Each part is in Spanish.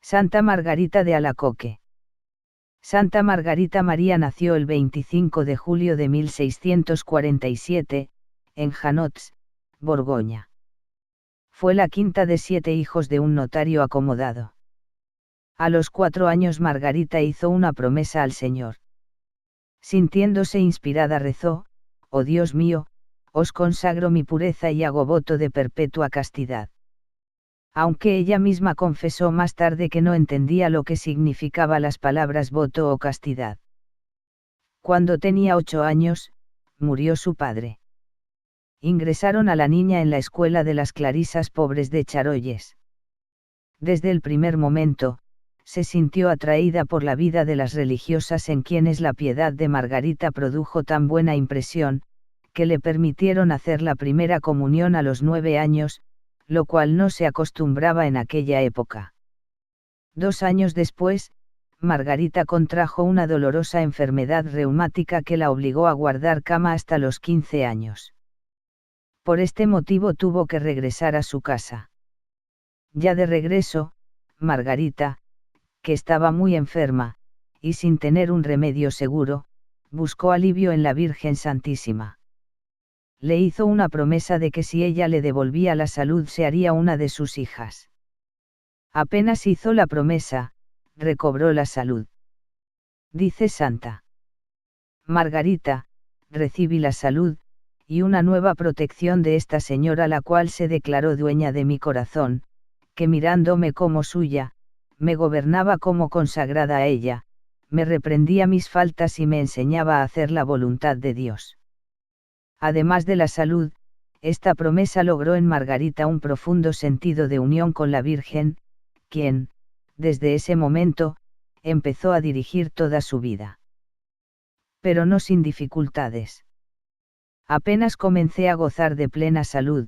Santa Margarita de Alacoque. Santa Margarita María nació el 25 de julio de 1647, en Janots, Borgoña. Fue la quinta de 7 hijos de un notario acomodado. A los 4 años Margarita hizo una promesa al Señor. Sintiéndose inspirada rezó: «Oh Dios mío, os consagro mi pureza y hago voto de perpetua castidad». Aunque ella misma confesó más tarde que no entendía lo que significaba las palabras voto o castidad. Cuando tenía 8 años, murió su padre. Ingresaron a la niña en la escuela de las Clarisas Pobres de Charolles. Desde el primer momento, se sintió atraída por la vida de las religiosas en quienes la piedad de Margarita produjo tan buena impresión, que le permitieron hacer la primera comunión a los 9 años, lo cual no se acostumbraba en aquella época. 2 años después, Margarita contrajo una dolorosa enfermedad reumática que la obligó a guardar cama hasta los 15 años. Por este motivo tuvo que regresar a su casa. Ya de regreso, Margarita, que estaba muy enferma, y sin tener un remedio seguro, buscó alivio en la Virgen Santísima. Le hizo una promesa de que si ella le devolvía la salud se haría una de sus hijas. Apenas hizo la promesa, recobró la salud. Dice Santa Margarita: recibí la salud, y una nueva protección de esta señora, la cual se declaró dueña de mi corazón, que mirándome como suya, me gobernaba como consagrada a ella, me reprendía mis faltas y me enseñaba a hacer la voluntad de Dios. Además de la salud, esta promesa logró en Margarita un profundo sentido de unión con la Virgen, quien, desde ese momento, empezó a dirigir toda su vida. Pero no sin dificultades. Apenas comencé a gozar de plena salud,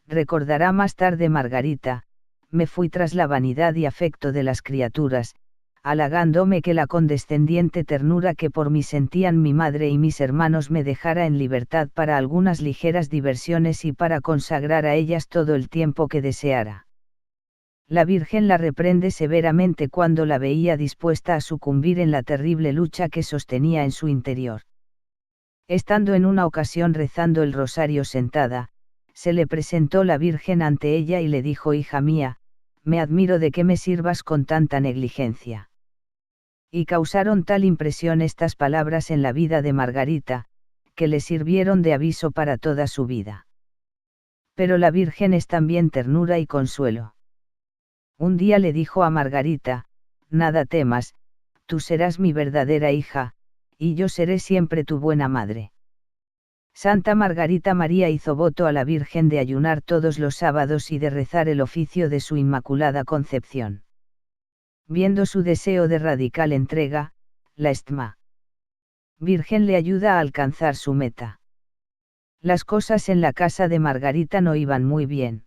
recordará más tarde Margarita, me fui tras la vanidad y afecto de las criaturas, halagándome que la condescendiente ternura que por mí sentían mi madre y mis hermanos me dejara en libertad para algunas ligeras diversiones y para consagrar a ellas todo el tiempo que deseara. La Virgen la reprende severamente cuando la veía dispuesta a sucumbir en la terrible lucha que sostenía en su interior. Estando en una ocasión rezando el rosario sentada, se le presentó la Virgen ante ella y le dijo: «Hija mía, me admiro de que me sirvas con tanta negligencia». Y causaron tal impresión estas palabras en la vida de Margarita, que le sirvieron de aviso para toda su vida. Pero la Virgen es también ternura y consuelo. Un día le dijo a Margarita: «Nada temas, tú serás mi verdadera hija, y yo seré siempre tu buena madre». Santa Margarita María hizo voto a la Virgen de ayunar todos los sábados y de rezar el oficio de su Inmaculada Concepción. Viendo su deseo de radical entrega, la Stma Virgen le ayuda a alcanzar su meta. Las cosas en la casa de Margarita no iban muy bien.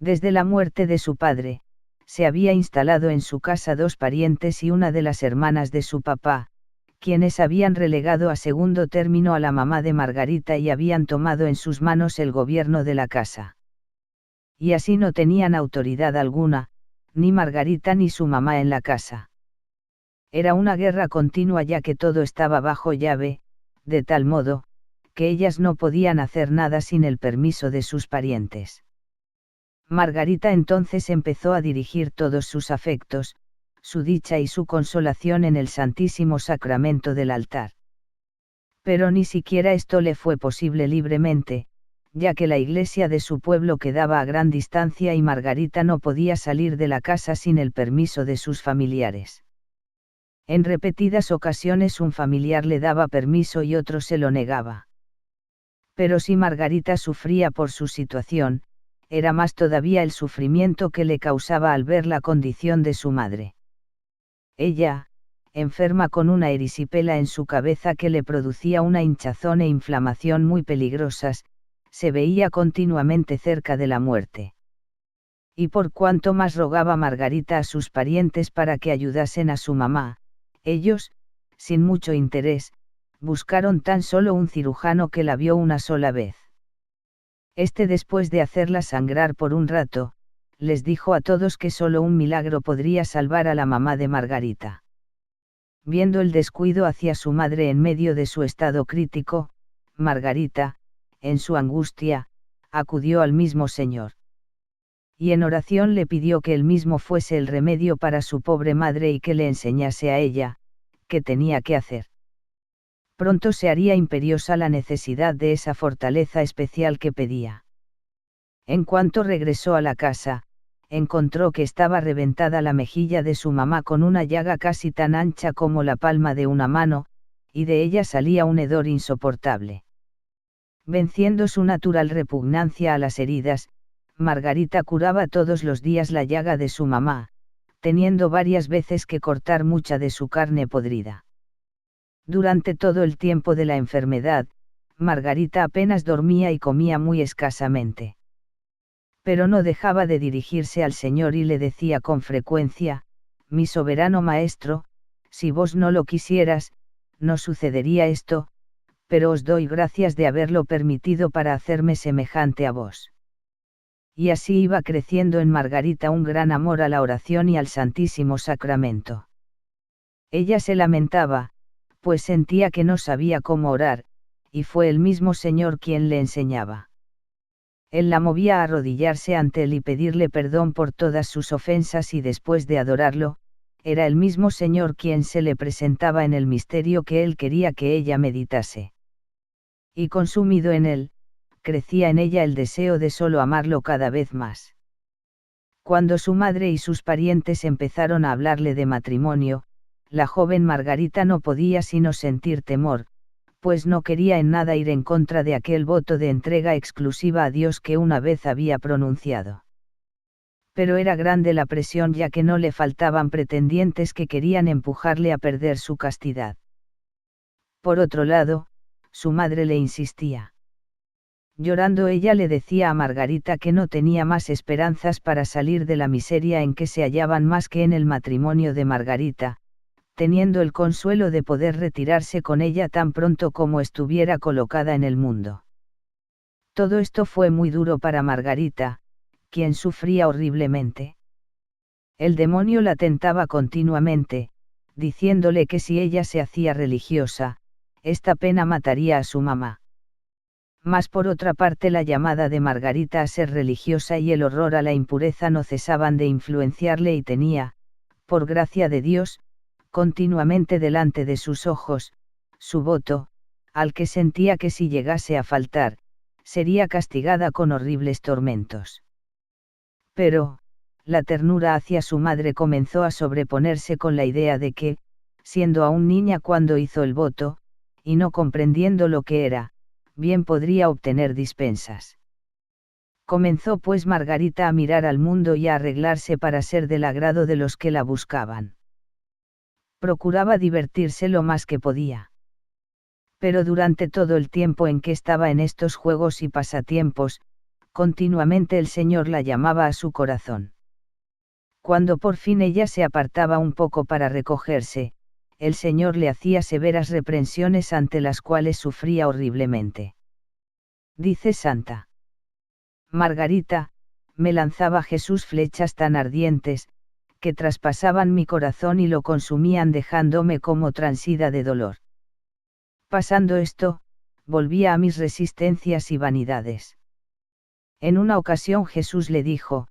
Desde la muerte de su padre, se había instalado en su casa 2 parientes y una de las hermanas de su papá, quienes habían relegado a segundo término a la mamá de Margarita y habían tomado en sus manos el gobierno de la casa. Y así no tenían autoridad alguna, ni Margarita ni su mamá en la casa. Era una guerra continua ya que todo estaba bajo llave, de tal modo, que ellas no podían hacer nada sin el permiso de sus parientes. Margarita entonces empezó a dirigir todos sus afectos, su dicha y su consolación en el Santísimo Sacramento del altar. Pero ni siquiera esto le fue posible libremente, ya que la iglesia de su pueblo quedaba a gran distancia y Margarita no podía salir de la casa sin el permiso de sus familiares. En repetidas ocasiones un familiar le daba permiso y otro se lo negaba. Pero si Margarita sufría por su situación, era más todavía el sufrimiento que le causaba al ver la condición de su madre. Ella, enferma con una erisipela en su cabeza que le producía una hinchazón e inflamación muy peligrosas, se veía continuamente cerca de la muerte. Y por cuanto más rogaba Margarita a sus parientes para que ayudasen a su mamá, ellos, sin mucho interés, buscaron tan solo un cirujano que la vio una sola vez. Después de hacerla sangrar por un rato, les dijo a todos que solo un milagro podría salvar a la mamá de Margarita. Viendo el descuido hacia su madre en medio de su estado crítico, Margarita, en su angustia, acudió al mismo Señor. Y en oración le pidió que él mismo fuese el remedio para su pobre madre y que le enseñase a ella, qué tenía que hacer. Pronto se haría imperiosa la necesidad de esa fortaleza especial que pedía. En cuanto regresó a la casa, encontró que estaba reventada la mejilla de su mamá con una llaga casi tan ancha como la palma de una mano, y de ella salía un hedor insoportable. Venciendo su natural repugnancia a las heridas, Margarita curaba todos los días la llaga de su mamá, teniendo varias veces que cortar mucha de su carne podrida. Durante todo el tiempo de la enfermedad, Margarita apenas dormía y comía muy escasamente. Pero no dejaba de dirigirse al Señor y le decía con frecuencia: «Mi soberano Maestro, si vos no lo quisieras, no sucedería esto, pero os doy gracias de haberlo permitido para hacerme semejante a vos». Y así iba creciendo en Margarita un gran amor a la oración y al Santísimo Sacramento. Ella se lamentaba, pues sentía que no sabía cómo orar, y fue el mismo Señor quien le enseñaba. Él la movía a arrodillarse ante él y pedirle perdón por todas sus ofensas, y después de adorarlo, era el mismo Señor quien se le presentaba en el misterio que él quería que ella meditase. Y consumido en él, crecía en ella el deseo de solo amarlo cada vez más. Cuando su madre y sus parientes empezaron a hablarle de matrimonio, la joven Margarita no podía sino sentir temor, pues no quería en nada ir en contra de aquel voto de entrega exclusiva a Dios que una vez había pronunciado. Pero era grande la presión, ya que no le faltaban pretendientes que querían empujarle a perder su castidad. Por otro lado, su madre le insistía. Llorando, ella le decía a Margarita que no tenía más esperanzas para salir de la miseria en que se hallaban más que en el matrimonio de Margarita, teniendo el consuelo de poder retirarse con ella tan pronto como estuviera colocada en el mundo. Todo esto fue muy duro para Margarita, quien sufría horriblemente. El demonio la tentaba continuamente, diciéndole que si ella se hacía religiosa, esta pena mataría a su mamá. Mas por otra parte, la llamada de Margarita a ser religiosa y el horror a la impureza no cesaban de influenciarle, y tenía, por gracia de Dios, continuamente delante de sus ojos, su voto, al que sentía que si llegase a faltar, sería castigada con horribles tormentos. Pero, la ternura hacia su madre comenzó a sobreponerse con la idea de que, siendo aún niña cuando hizo el voto, y no comprendiendo lo que era, bien podría obtener dispensas. Comenzó pues Margarita a mirar al mundo y a arreglarse para ser del agrado de los que la buscaban. Procuraba divertirse lo más que podía. Pero durante todo el tiempo en que estaba en estos juegos y pasatiempos, continuamente el Señor la llamaba a su corazón. Cuando por fin ella se apartaba un poco para recogerse, el Señor le hacía severas reprensiones ante las cuales sufría horriblemente. Dice Santa Margarita: me lanzaba Jesús flechas tan ardientes, que traspasaban mi corazón y lo consumían, dejándome como transida de dolor. Pasando esto, volvía a mis resistencias y vanidades. En una ocasión Jesús le dijo: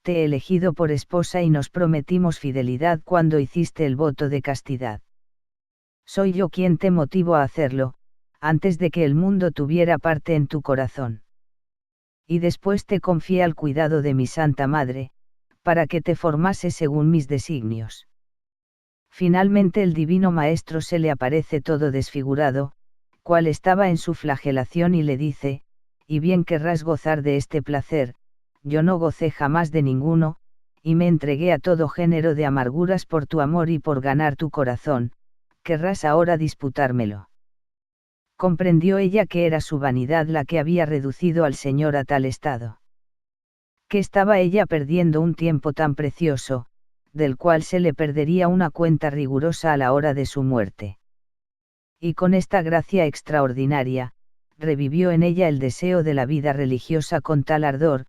te he elegido por esposa y nos prometimos fidelidad cuando hiciste el voto de castidad. Soy yo quien te motivo a hacerlo, antes de que el mundo tuviera parte en tu corazón. Y después te confié al cuidado de mi Santa Madre, para que te formase según mis designios. Finalmente el Divino Maestro se le aparece todo desfigurado, cual estaba en su flagelación, y le dice: y bien querrás gozar de este placer, yo no gocé jamás de ninguno, y me entregué a todo género de amarguras por tu amor y por ganar tu corazón, ¿querrás ahora disputármelo? Comprendió ella que era su vanidad la que había reducido al Señor a tal estado. Que estaba ella perdiendo un tiempo tan precioso, del cual se le perdería una cuenta rigurosa a la hora de su muerte. Y con esta gracia extraordinaria, revivió en ella el deseo de la vida religiosa con tal ardor,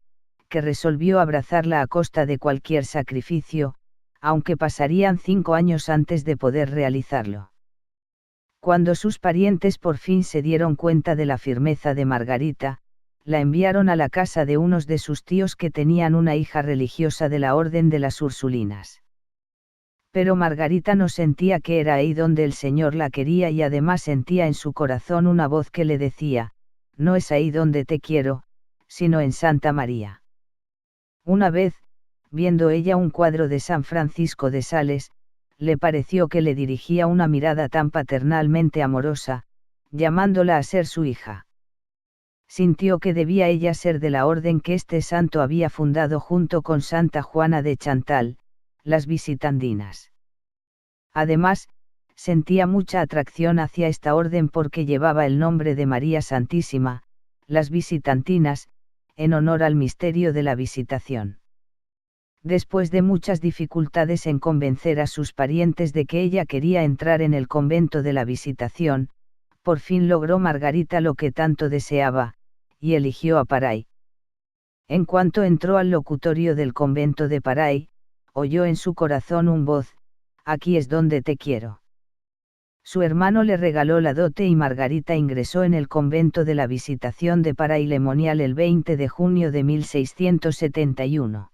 que resolvió abrazarla a costa de cualquier sacrificio, aunque pasarían 5 años antes de poder realizarlo. Cuando sus parientes por fin se dieron cuenta de la firmeza de Margarita, la enviaron a la casa de unos de sus tíos que tenían una hija religiosa de la Orden de las Ursulinas. Pero Margarita no sentía que era ahí donde el Señor la quería y además sentía en su corazón una voz que le decía, no es ahí donde te quiero, sino en Santa María. Una vez, viendo ella un cuadro de San Francisco de Sales, le pareció que le dirigía una mirada tan paternalmente amorosa, llamándola a ser su hija. Sintió que debía ella ser de la orden que este santo había fundado junto con Santa Juana de Chantal, las visitandinas. Además, sentía mucha atracción hacia esta orden porque llevaba el nombre de María Santísima, las visitantinas, en honor al misterio de la visitación. Después de muchas dificultades en convencer a sus parientes de que ella quería entrar en el convento de la Visitación, por fin logró Margarita lo que tanto deseaba, y eligió a Paray. En cuanto entró al locutorio del convento de Paray, oyó en su corazón un voz, aquí es donde te quiero. Su hermano le regaló la dote y Margarita ingresó en el convento de la Visitación de Paray-le-Monial el 20 de junio de 1671.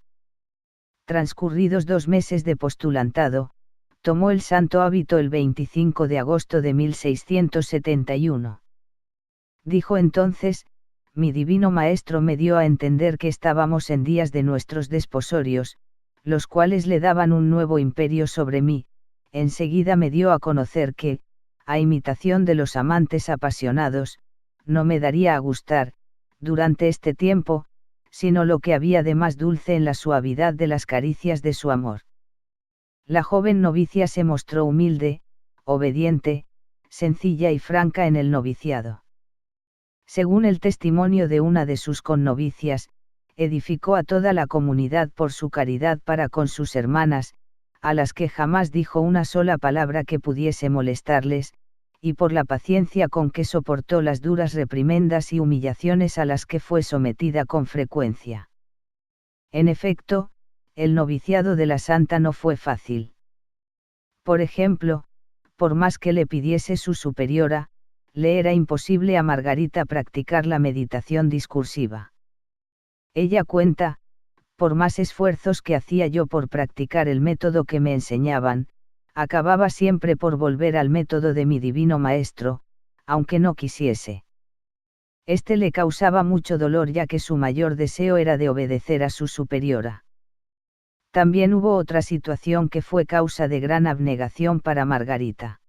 Transcurridos 2 meses de postulantado, tomó el santo hábito el 25 de agosto de 1671. Dijo entonces, mi divino maestro me dio a entender que estábamos en días de nuestros desposorios, los cuales le daban un nuevo imperio sobre mí. Enseguida me dio a conocer que, a imitación de los amantes apasionados, no me daría a gustar, durante este tiempo, sino lo que había de más dulce en la suavidad de las caricias de su amor. La joven novicia se mostró humilde, obediente, sencilla y franca en el noviciado. Según el testimonio de una de sus connovicias, edificó a toda la comunidad por su caridad para con sus hermanas, a las que jamás dijo una sola palabra que pudiese molestarles, y por la paciencia con que soportó las duras reprimendas y humillaciones a las que fue sometida con frecuencia. En efecto, el noviciado de la santa no fue fácil. Por ejemplo, por más que le pidiese su superiora, le era imposible a Margarita practicar la meditación discursiva. Ella cuenta, por más esfuerzos que hacía yo por practicar el método que me enseñaban, acababa siempre por volver al método de mi divino maestro, aunque no quisiese. Este le causaba mucho dolor ya que su mayor deseo era de obedecer a su superiora. También hubo otra situación que fue causa de gran abnegación para Margarita.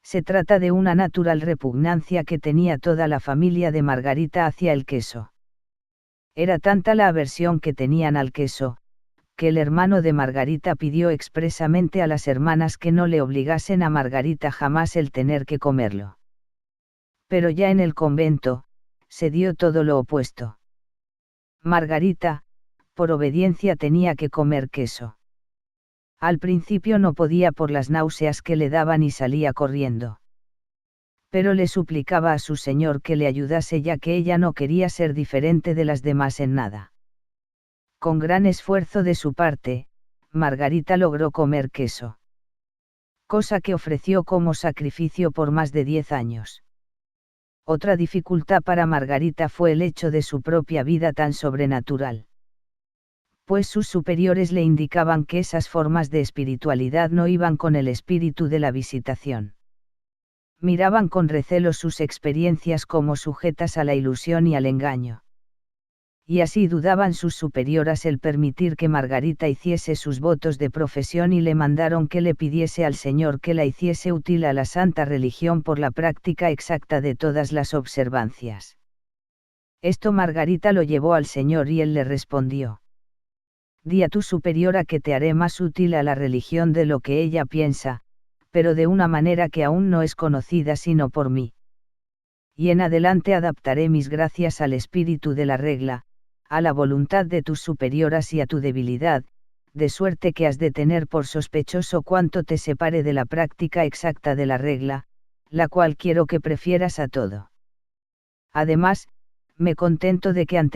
Se trata de una natural repugnancia que tenía toda la familia de Margarita hacia el queso. Era tanta la aversión que tenían al queso, que el hermano de Margarita pidió expresamente a las hermanas que no le obligasen a Margarita jamás el tener que comerlo. Pero ya en el convento, se dio todo lo opuesto. Margarita, por obediencia tenía que comer queso. Al principio no podía por las náuseas que le daban y salía corriendo. Pero le suplicaba a su señor que le ayudase ya que ella no quería ser diferente de las demás en nada. Con gran esfuerzo de su parte, Margarita logró comer queso. Cosa que ofreció como sacrificio por más de 10 años. Otra dificultad para Margarita fue el hecho de su propia vida tan sobrenatural. Pues sus superiores le indicaban que esas formas de espiritualidad no iban con el espíritu de la visitación. Miraban con recelo sus experiencias como sujetas a la ilusión y al engaño. Y así dudaban sus superioras el permitir que Margarita hiciese sus votos de profesión y le mandaron que le pidiese al Señor que la hiciese útil a la santa religión por la práctica exacta de todas las observancias. Esto Margarita lo llevó al Señor y él le respondió: di a tu superiora que te haré más útil a la religión de lo que ella piensa, pero de una manera que aún no es conocida sino por mí. Y en adelante adaptaré mis gracias al espíritu de la regla, a la voluntad de tus superioras y a tu debilidad, de suerte que has de tener por sospechoso cuanto te separe de la práctica exacta de la regla, la cual quiero que prefieras a todo. Además, me contento de que ante